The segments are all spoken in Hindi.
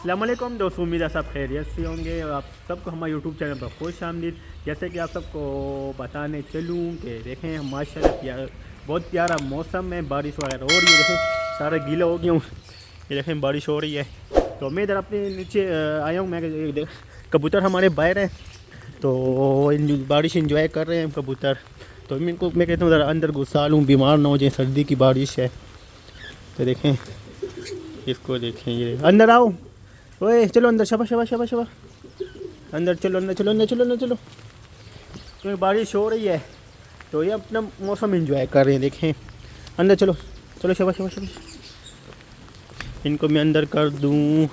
अस्सलामुअलैकुम दोस्तों, उम्मीद है सब खैरियत से होंगे और आप सबको हमारे यूट्यूब चैनल पर खुश आमदीद। जैसे कि आप सबको बताने चलूँ कि देखें माशाल्लाह बहुत प्यारा मौसम है, बारिश वगैरह हो रही है। देखें सारा गीला हो गया हूँ, ये देखें बारिश हो रही है। तो मैं इधर अपने नीचे आया हूँ। मैं कबूतर हमारे बाहर हैं तो बारिश इंजॉय कर रहे हैं कबूतर। तो मैं कहता हूँ ज़रा अंदर घुसा लूँ, बीमार ना हो जाए, सर्दी की बारिश है। तो देखें इसको, देखें ये अंदर आओ, ओए चलो अंदर, शबा शबा शबा शबा अंदर चलो, अंदर चलो, अंदर चलो, अंदर चलो। क्योंकि बारिश हो रही है तो ये अपना मौसम एंजॉय कर रहे हैं। देखें अंदर चलो, चलो शबा शबा शबा। इनको मैं अंदर कर दूँ,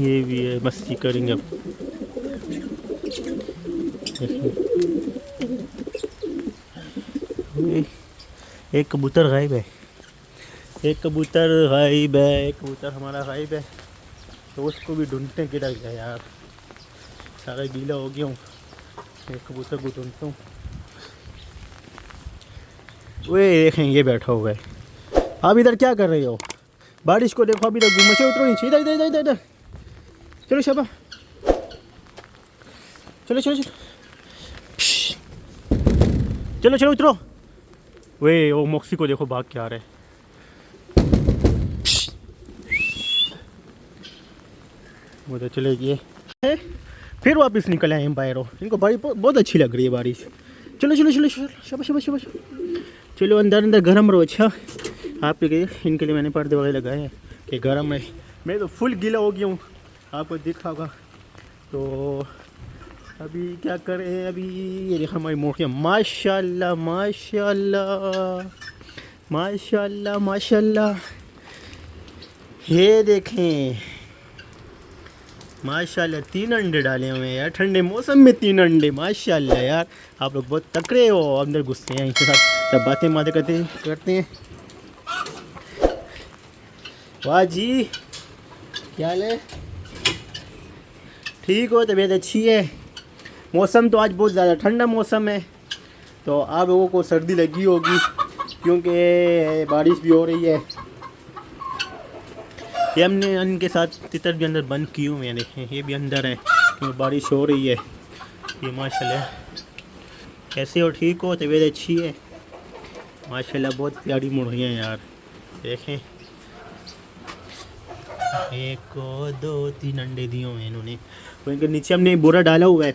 ये भी है, मस्ती करेंगे अब। एक कबूतर गायब है, एक कबूतर गायब है, एक कबूतर हमारा गायब है। तो उसको भी ढूंढते हैं, किधर गया यार, सारा गीला हो गया हूँ। एक कबूतर को ढूंढता हूँ। वे देखें ये बैठा हुआ है। आप इधर क्या कर रहे हो? बारिश को देखो, अभी तक घूम से उतरो नीचे, इधर इधर इधर इधर। चलो शबा, चलो चलो चलो चलो चलो उतरो। वे वो मॉक्सी को देखो भाग के आ रहा है। वो तो चले गए, फिर वापस निकल आए हैं बाहर। इनको बारिश बहुत अच्छी लग रही है बारिश। चलो चलो चलो चलो शबा शबा शबा। चलो अंदर अंदर गर्म रहो। अच्छा आप इनके लिए मैंने पर्दे वगैरह लगाए हैं कि गर्म है। मैं तो फुल गीला हो गया हूँ, आपको दिखा होगा। तो अभी क्या करें, अभी ये देखा हमारी मोटियाँ, माशाल्लाह माशाल्लाह माशाल्लाह माशाल्लाह। ये देखें माशाल्लाह 3 अंडे डाले हुए हैं यार, ठंडे मौसम में 3 अंडे, माशाल्लाह यार। आप लोग बहुत तकड़े हो, अंदर घुसते हैं इनके साथ सब बातें माते करते हैं। वाह जी, क्या हाल है? ठीक हो, तबीयत अच्छी है? मौसम तो आज बहुत ज़्यादा ठंडा मौसम है, तो आप लोगों को सर्दी लगी होगी क्योंकि बारिश भी हो रही है। ये हमने इनके साथ तितर भी अंदर बंद किए हुए हैं, देखें ये भी अंदर है क्योंकि बारिश हो रही है। ये माशाल्लाह, कैसे हो? ठीक हो, तबीयत अच्छी है? माशाल्लाह बहुत प्यारी मुर्गियाँ यार। देखें 1 2 3 अंडे दिए हुए हैं इन्होंने। तो इनके नीचे हमने बुरा डाला हुआ है,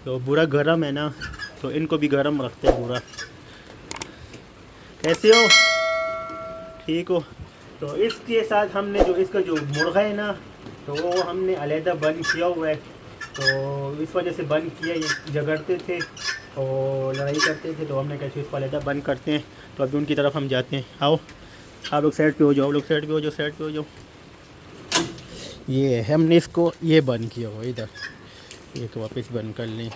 तो बुरा गर्म है ना, तो इनको भी गर्म रखते हैं बुरा। कैसे हो? ठीक हो? तो इसके साथ हमने जो इसका जो मुर्गा है ना, तो वो हमने अलहदा बंद किया हुआ है। तो इस वजह से बंद किया, ये झगड़ते थे और लड़ाई करते थे, तो हमने कैसे इसको अलहदा बंद करते हैं। तो अभी उनकी तरफ हम जाते हैं। आओ आप लोग साइड पे हो जाओ, लोग साइड पे हो जाओ, साइड पे हो जाओ। ये हमने इसको ये बंद किया हुआ इधर, ये तो वापस बंद कर लें।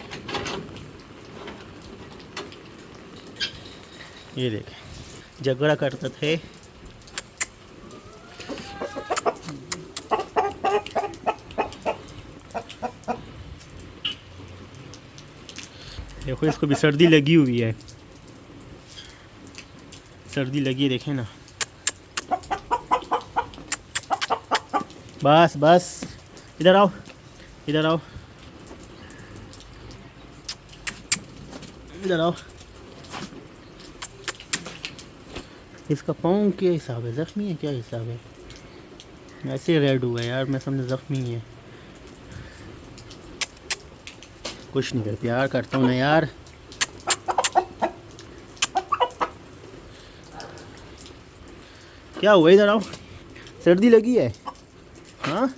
ये देखें झगड़ा करते थे। देखो इसको भी सर्दी लगी हुई है, सर्दी लगी है, देखें ना। बस बस, इधर आओ, इधर आओ, इधर आओ। इसका पाँव क्या हिसाब है? ज़ख्मी है? क्या हिसाब है? ऐसे रेड हुआ है यार, मैं समझ ज़ख्मी है। कुछ नहीं कर, प्यार करता हूँ ना यार। क्या हुआ? इधर आओ, सर्दी लगी है? हाँ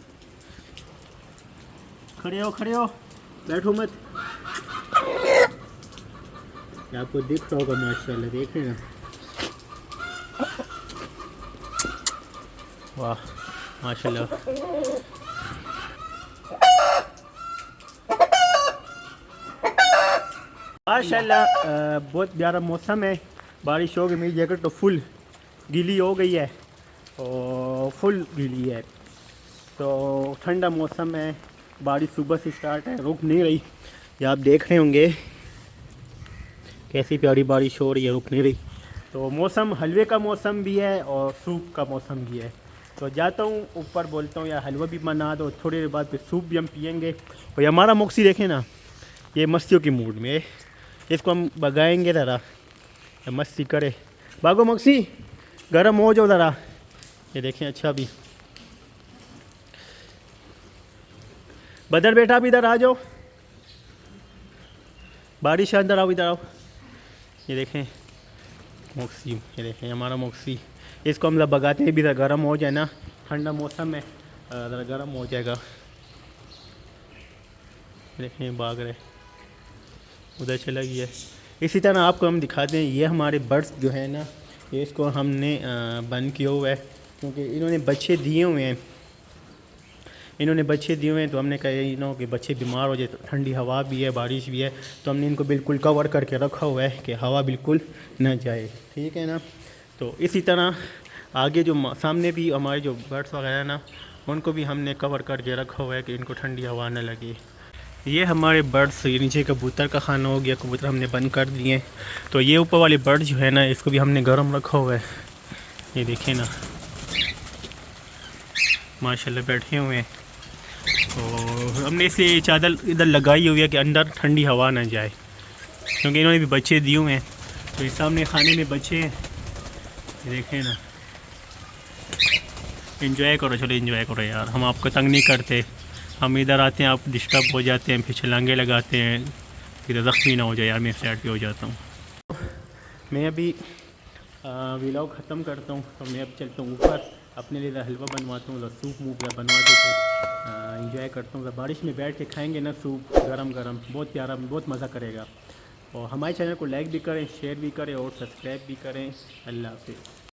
खड़े हो, खड़े हो, बैठो मत। आपको दिख रहा होगा माशाल्लाह, देख रहे ना। वाह माशाल्लाह। माशाल्लाह बहुत प्यारा मौसम है। बारिश हो गई, मेरी जैकेट तो फुल गीली हो गई है और फुल गीली है। तो ठंडा मौसम है, बारिश सुबह से स्टार्ट है, रुक नहीं रही। ये आप देख रहे होंगे कैसी प्यारी बारिश हो रही है, रुक नहीं रही। तो मौसम हलवे का मौसम भी है और सूप का मौसम भी है। तो जाता हूँ ऊपर, बोलता हूँ यार हलवा भी बना दो, थोड़ी देर बाद फिर सूप भी हम पियेंगे। और ये हमारा मोक्सी देखें ना, ये मस्तियों की मूड में, इसको हम भगाएंगे ज़रा, मस्ती करे। भागो मोक्सी, गर्म हो जाओ ज़रा। ये देखें, अच्छा भी बदर बेटा भी इधर आ जाओ, बारिश है, अंदर आओ, इधर आओ। ये देखें मोक्सी, ये देखें हमारा मोक्सी। इसको हम जब भगाते हैं भी ज़रा गर्म हो जाए ना, ठंडा मौसम में ज़रा गर्म हो जाएगा। देखें भाग रहे, उधर चला गया। इसी तरह आपको हम दिखाते हैं, ये हमारे बर्ड्स जो है ना, ये इसको हमने बंद किया हुआ है क्योंकि इन्होंने बच्चे दिए हुए हैं। तो हमने कहा कि बच्चे बीमार हो जाए, तो ठंडी हवा भी है, बारिश भी है, तो हमने इनको बिल्कुल कवर करके रखा हुआ है कि हवा बिल्कुल न जाए, ठीक है ना। तो इसी तरह आगे जो सामने भी हमारे जो बर्ड्स वगैरह ना, उनको भी हमने कवर करके रखा हुआ है कि इनको ठंडी हवा न लगे। ये हमारे बर्ड्स, ये नीचे कबूतर का खाना हो गया, कबूतर हमने बंद कर दिए। तो ये ऊपर वाले बर्ड जो है ना, इसको भी हमने गर्म रखा हुआ है। ये देखें ना, माशाल्लाह बैठे हुए हैं। तो हमने इसलिए चादर इधर लगाई हुई है कि अंदर ठंडी हवा ना जाए, क्योंकि इन्होंने भी बच्चे दिए हुए हैं। तो इस सामने खाने में बच्चे हैं, ये देखें ना। एंजॉय करो, चलो एंजॉय करो यार, हम आपको तंग नहीं करते। हम इधर आते हैं, आप डिस्टर्ब हो जाते हैं, फिर छलांगे लगाते हैं, फिर ज़ख्मी ना हो जाए यार, मैं साइड पे हो जाता हूँ। मैं अभी व्लॉग ख़त्म करता हूँ, तो मैं अब चलता हूँ ऊपर, अपने लिए हलवा बनवाता हूँ, सूप मूप बनवा देते, इंजॉय करता हूँ। बारिश में बैठ के खाएंगे ना सूप गरम गरम, बहुत प्यारा, बहुत मज़ा करेगा। और हमारे चैनल को लाइक भी करें, शेयर भी करें और सब्सक्राइब भी करें। अल्लाह हाफ़िज़।